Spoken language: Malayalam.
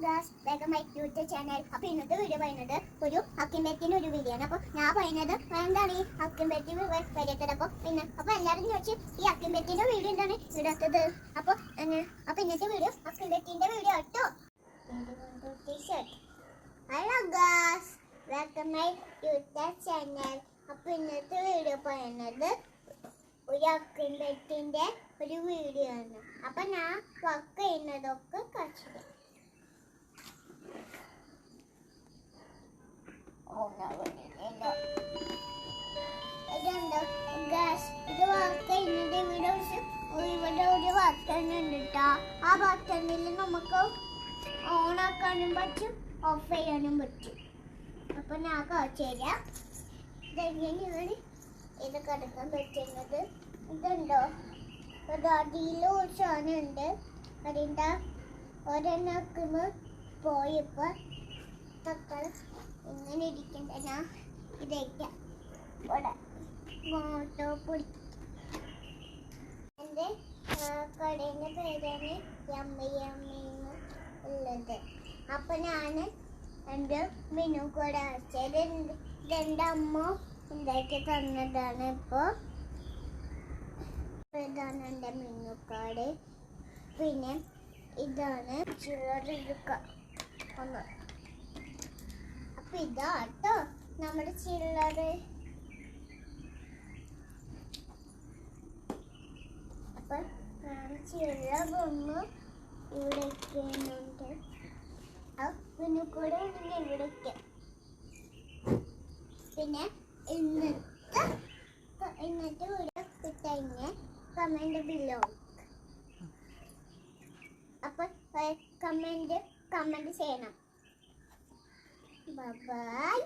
Guys welcome back to the channel. അപ്പോൾ ഇന്നത്തെ വീഡിയോ പറയുന്നത് ഒരു അക്കിംബെറ്റിന്റെ ഒരു വീഡിയോ ആണ്. അപ്പോൾ ഞാൻ പറയുന്നത് എന്താണ് ഈ അക്കിംബെറ്റി വരേണ്ടത്. അപ്പോൾ എല്ലാവരും ചോദിച്ചു ഈ അക്കിംബെറ്റിന്റെ വീഡിയോ എന്താണ് ഇടാത്തത്. അപ്പോൾ ഇന്നത്തെ വീഡിയോ അക്കിംബെറ്റിന്റെ വീഡിയോ കേട്ടോ. Hello guys welcome back to the channel. അപ്പോൾ ഇന്നത്തെ വീഡിയോ പറയുന്നത് ഒരു അക്കിംബെറ്റിന്റെ ഒരു വീഡിയോ ആണ്. അപ്പോൾ ഞാൻ വർക്ക് ചെയ്യുന്നതൊക്കെ കാണിച്ചു. ഇത് വർക്ക് ചെയ്യുന്നതിന്റെ വീഡിയോസ് ഇവിടെ ഒരു ബട്ടൺ ഉണ്ട് കേട്ടോ. ആ ബട്ടണിൽ നമുക്ക് ഓൺ ആക്കാനും പറ്റും ഓഫ് ചെയ്യാനും പറ്റും. അപ്പൊ ഞാൻ കാണിച്ചു തരാം ഇതെങ്ങനെയാണ് ഇത് കിടക്കാൻ പറ്റുന്നത്. ഇതുണ്ടോ അതിലും ഒരു സാധനം ഉണ്ട്. അതിൻ്റെ ഒരെണ്ണക്കുമ്പോ പോയപ്പോ തക്കാളി ഇങ്ങനെ ഇരിക്കണ്ട. ഞാൻ ഇതേക്കാം ഇവിടെ മോട്ടോ പൊടി. എൻ്റെ കടേൻ്റെ പേരാണ് യമ്മി യമ്മിന്ന് ഉള്ളത്. അപ്പൊ ഞാൻ എൻ്റെ മെനു കൂടെ അയച്ചത് ഇതെൻ്റെ അമ്മ ഉണ്ടാക്കി തന്നതാണ്. ഇപ്പോൾ ഇതാണ് എൻ്റെ മെനു കാർഡ്. പിന്നെ ഇതാണ് ചില്ലറ ഒന്ന്. അപ്പൊ ഇതാട്ടോ നമ്മുടെ ചില്ലറ. അപ്പൊ ചില്ലറ ഒന്ന് ഇവിടെ വെക്കുന്നുണ്ട്. പിന്നെ കൂടെ ഇവിടെ വെക്കാം. പിന്നെ ഇന്നത്തെ വീഡിയോ കിട്ടഴിഞ്ഞ് കമന്റ് ബിലോ. അപ്പൊ കമന്റ് ചെയ്യണം. Bye bye.